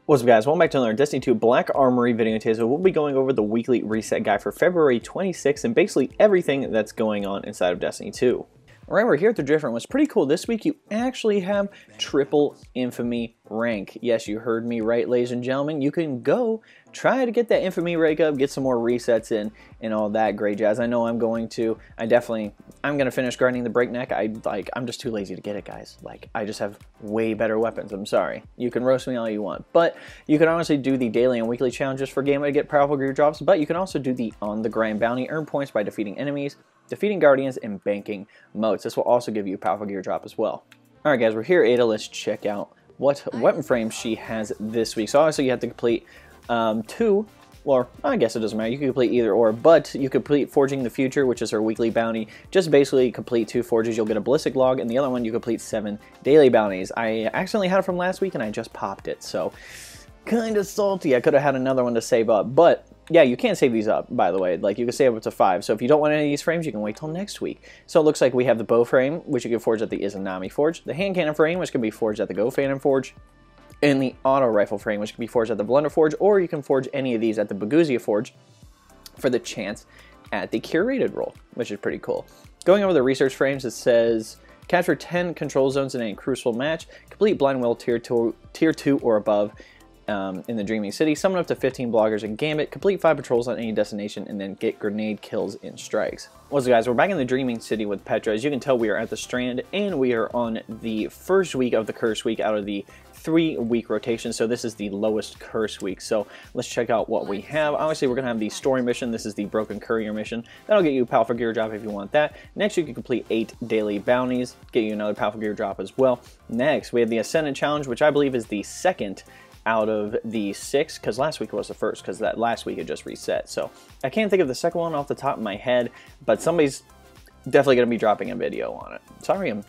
What's up, guys? Welcome back to another Destiny 2 Black Armory video today. So we'll be going over the weekly reset guide for February 26th and basically everything that's going on inside of Destiny 2. Alright, we're here at the Drift Run. What's pretty cool this week, you actually have Triple Infamy rank. Yes, you heard me right, ladies and gentlemen. You can go try to get that Infamy rank up, get some more resets in, and all that great jazz. I know I'm going to. I'm going to finish grinding the Breakneck. I'm just too lazy to get it, guys. I just have way better weapons. I'm sorry. You can roast me all you want. But you can honestly do the daily and weekly challenges for Gambit to get powerful gear drops. But you can also do the on-the-grind bounty, earn points by defeating enemies, defeating guardians, and banking motes. This will also give you a powerful gear drop as well. Alright guys, we're here at Ada. Let's check out what weapon frame she has this week. So obviously you have to complete two, or I guess it doesn't matter, you can complete either or, but you complete Forging the Future, which is her weekly bounty. Just basically complete 2 forges, you'll get a ballistic log, and the other one you complete 7 daily bounties. I accidentally had it from last week and I just popped it, so kind of salty. I could have had another one to save up, but yeah, you can't save these up, by the way. You can save up to 5. So if you don't want any of these frames, you can wait till next week. So it looks like we have the bow frame, which you can forge at the Izanami Forge, the hand cannon frame, which can be forged at the Go Phantom Forge, and the auto rifle frame, which can be forged at the Blunder Forge, or you can forge any of these at the Baguzia Forge for the chance at the curated roll, which is pretty cool. Going over the research frames, it says capture 10 control zones in a Crucible match, complete Blind Well tier 2 or above in the Dreaming City, summon up to 15 bloggers in Gambit, complete 5 patrols on any destination, and then get grenade kills in strikes. What's up, guys? We're back in the Dreaming City with Petra. As you can tell, we are at the Strand, and we are on the first week of the Curse Week out of the 3-week rotation, so this is the lowest Curse Week. So let's check out what we have. Obviously, we're going to have the story mission. This is the Broken Courier mission. That'll get you a powerful gear drop if you want that. Next, you can complete 8 daily bounties, get you another powerful gear drop as well. Next, we have the Ascendant Challenge, which I believe is the second out of the 6, because last week was the first, because that last week it just reset. So I can't think of the second one off the top of my head, but somebody's definitely going to be dropping a video on it. Sorry, I'm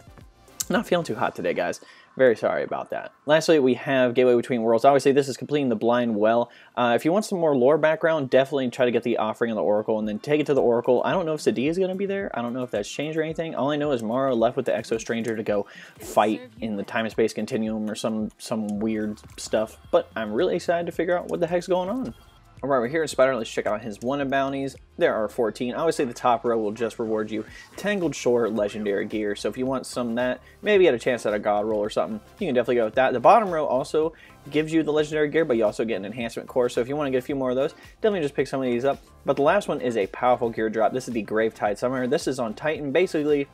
not feeling too hot today, guys. Very sorry about that. Lastly, we have Gateway Between Worlds. Obviously, this is completing the Blind Well. If you want some more lore background, definitely try to get the Offering of the Oracle and then take it to the Oracle. I don't know if Sadia is going to be there. I don't know if that's changed or anything. All I know is Mara left with the Exo Stranger to go fight in the time and space continuum or some weird stuff. But I'm really excited to figure out what the heck's going on. Alright, we're here at Spider. Let's check out his wanted bounties. There are 14. Obviously, the top row will just reward you Tangled Shore Legendary Gear. So if you want some of that, maybe get a chance at a God Roll or something, you can definitely go with that. The bottom row also gives you the Legendary Gear, but you also get an Enhancement Core. So if you want to get a few more of those, definitely just pick some of these up. But the last one is a powerful gear drop. This is the Gravetide Summoner. This is on Titan. Basically,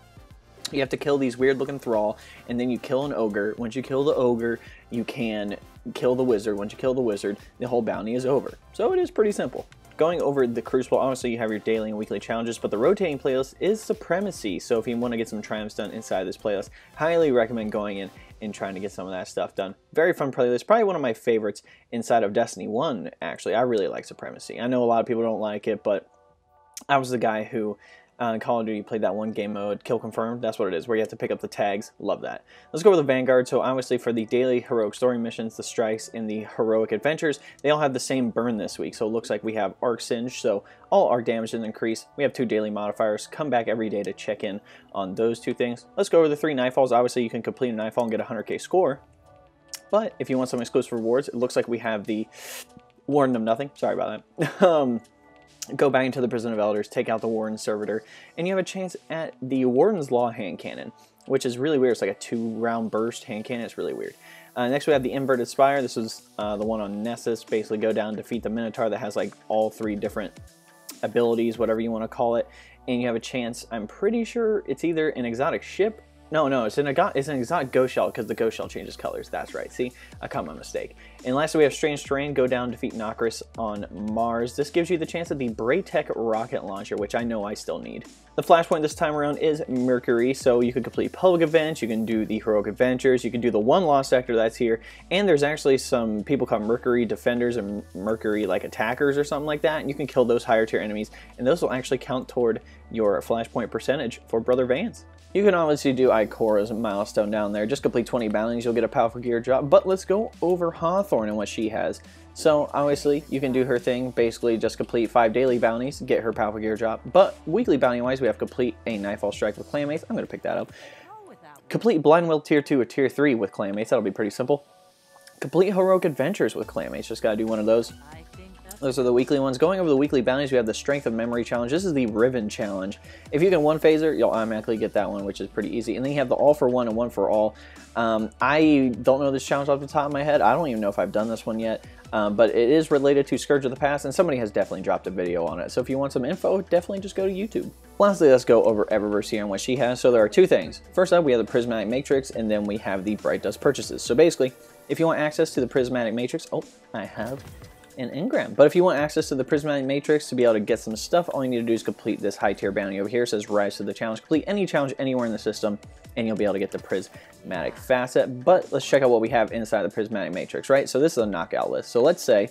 you have to kill these weird-looking thrall, and then you kill an ogre. Once you kill the ogre, you can kill the wizard. Once you kill the wizard, the whole bounty is over. So it is pretty simple. Going over the Crucible, obviously you have your daily and weekly challenges, but the rotating playlist is Supremacy. So if you want to get some triumphs done inside this playlist, highly recommend going in and trying to get some of that stuff done. Very fun playlist. Probably one of my favorites inside of Destiny 1, actually. I really like Supremacy. I know a lot of people don't like it, but I was the guy who in Call of Duty played that one game mode, Kill Confirmed. That's what it is, where you have to pick up the tags. Love that. Let's go over the Vanguard. So obviously for the daily heroic story missions, the strikes, and the heroic adventures, they all have the same burn this week. So it looks like we have Arc Singe, so all arc damage is increased. We have 2 daily modifiers. Come back every day to check in on those 2 things. Let's go over the 3 Nightfalls. Obviously you can complete a Nightfall and get a 100k score. But if you want some exclusive rewards, it looks like we have the Warden of Nothing. Sorry about that. Go back into the Prison of Elders, take out the Warden's Servitor, and you have a chance at the Warden's Law hand cannon, which is really weird. It's like a 2-round burst hand cannon. It's really weird. Next we have the Inverted Spire. This is the one on Nessus. Basically go down and defeat the Minotaur that has like all 3 different abilities, whatever you want to call it, and you have a chance. I'm pretty sure it's either an exotic ship. No, it's an exotic ghost shell, because the ghost shell changes colors. That's right. See, I caught my mistake. And lastly, we have Strange Terrain. Go down, defeat Nokris on Mars. This gives you the chance at the Braytech rocket launcher, which I know I still need. The flashpoint this time around is Mercury, so you can complete public events, you can do the heroic adventures, you can do the one lost sector that's here, and there's actually some people called Mercury defenders and Mercury like attackers or something like that, and you can kill those higher tier enemies, and those will actually count toward your flashpoint percentage for Brother Vance. You can obviously do Ikora's milestone down there. Just complete 20 bounties, you'll get a powerful gear drop. But let's go over Hawthorne and what she has. So obviously you can do her thing, basically just complete 5 daily bounties, get her powerful gear drop. But weekly bounty wise, we have complete a Nightfall Strike with Clanmates. I'm going to pick that up. Complete Blind Well tier 2 or tier 3 with Clanmates. That'll be pretty simple. Complete heroic adventures with clanmates. Just gotta do one of those. Those are the weekly ones. Going over the weekly bounties, we have the Strength of Memory challenge. This is the Riven challenge. If you can one phaser, you'll automatically get that one, which is pretty easy. And then you have the All for One and One for All. I don't know this challenge off the top of my head. I don't even know if I've done this one yet. But it is related to Scourge of the Past, and somebody has definitely dropped a video on it. So if you want some info, definitely just go to YouTube. Lastly, let's go over Eververse here and what she has. So there are two things. First up, we have the Prismatic Matrix, and then we have the Bright Dust purchases. So basically, if you want access to the Prismatic Matrix, oh, I have an engram. But if you want access to the Prismatic Matrix to be able to get some stuff, all you need to do is complete this high tier bounty over here. It says Rise to the Challenge. Complete any challenge anywhere in the system, and you'll be able to get the Prismatic Facet. But let's check out what we have inside the Prismatic Matrix, right? So this is a knockout list. So let's say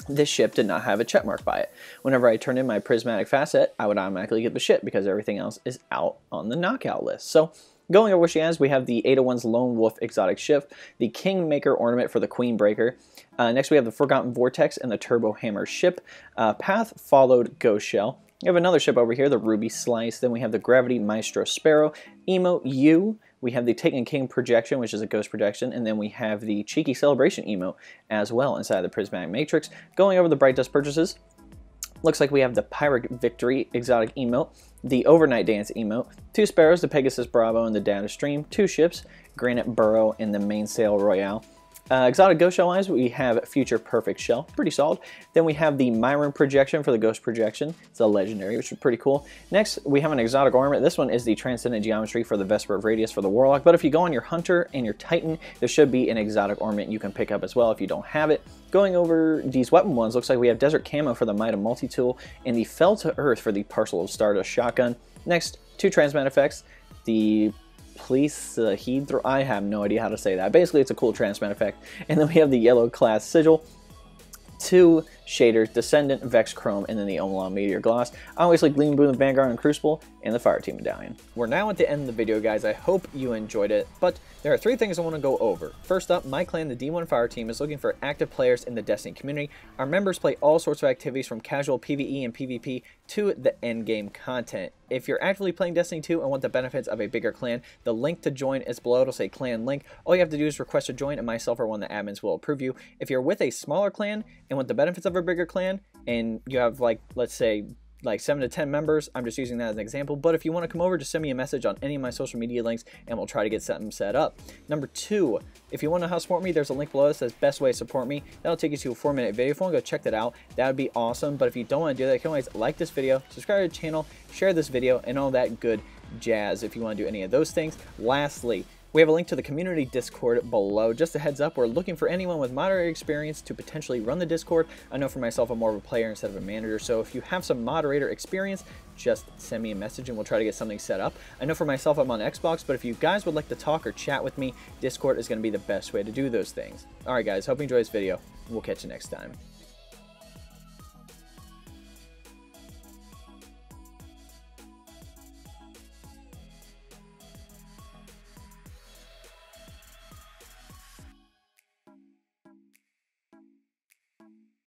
this ship did not have a checkmark by it. Whenever I turned in my Prismatic Facet, I would automatically get the ship because everything else is out on the knockout list. So going over what she has, we have the 801's Lone Wolf exotic ship, the Kingmaker ornament for the Queen Breaker. Next we have the Forgotten Vortex and the Turbo Hammer ship, Path Followed Ghost Shell. We have another ship over here, the Ruby Slice. Then we have the Gravity Maestro Sparrow, Emote U. We have the Taken King Projection, which is a ghost projection, and then we have the Cheeky Celebration emote as well inside the Prismatic Matrix. Going over the Bright Dust purchases, looks like we have the Pyrrhic Victory exotic emote, the Overnight Dance emote, 2 Sparrows, the Pegasus Bravo and the Data Stream, 2 ships, Granite Burrow and the Mainsail Royale. Exotic Ghost Shell wise, we have Future Perfect Shell, pretty solid. Then we have the Myron Projection for the Ghost Projection. It's a legendary, which is pretty cool. Next, we have an exotic ornament. This one is the Transcendent Geometry for the Vesper of Radius for the Warlock. But if you go on your Hunter and your Titan, there should be an exotic ornament you can pick up as well if you don't have it. Going over these weapon ones, looks like we have Desert Camo for the Might of Multi-Tool and the Fell to Earth for the Parcel of Stardust Shotgun. Next, 2 Transmat effects. The I have no idea how to say that. Basically, it's a cool transmat effect. And then we have the Yellow Class Sigil, 2 shaders, Descendant, Vex Chrome, and then the Omelon Meteor Gloss. Obviously, Gleam Boom, the Vanguard, and Crucible, and the Fire Team Medallion. We're now at the end of the video, guys. I hope you enjoyed it, but there are 3 things I want to go over. First up, my clan, the D1 Fire Team, is looking for active players in the Destiny community. Our members play all sorts of activities from casual PvE and PvP to the endgame content. If you're actively playing Destiny 2 and want the benefits of a bigger clan, the link to join is below. It'll say clan link. All you have to do is request to join, and myself or one of the admins will approve you. If you're with a smaller clan and want the benefits of a bigger clan, and you have, like, let's say, like 7 to 10 members, I'm just using that as an example, but if you want to come over, just send me a message on any of my social media links and we'll try to get something set up. Number 2, if you want to know how to support me, there's a link below that says best way to support me. That'll take you to a 4-minute video. If you want to go check that out, that would be awesome. But if you don't want to do that, you can always like this video, subscribe to the channel, share this video, and all that good jazz if you want to do any of those things. Lastly, we have a link to the community Discord below. Just a heads up, we're looking for anyone with moderator experience to potentially run the Discord. I know for myself, I'm more of a player instead of a manager, so if you have some moderator experience, just send me a message and we'll try to get something set up. I know for myself, I'm on Xbox, but if you guys would like to talk or chat with me, Discord is going to be the best way to do those things. Alright guys, hope you enjoyed this video. We'll catch you next time.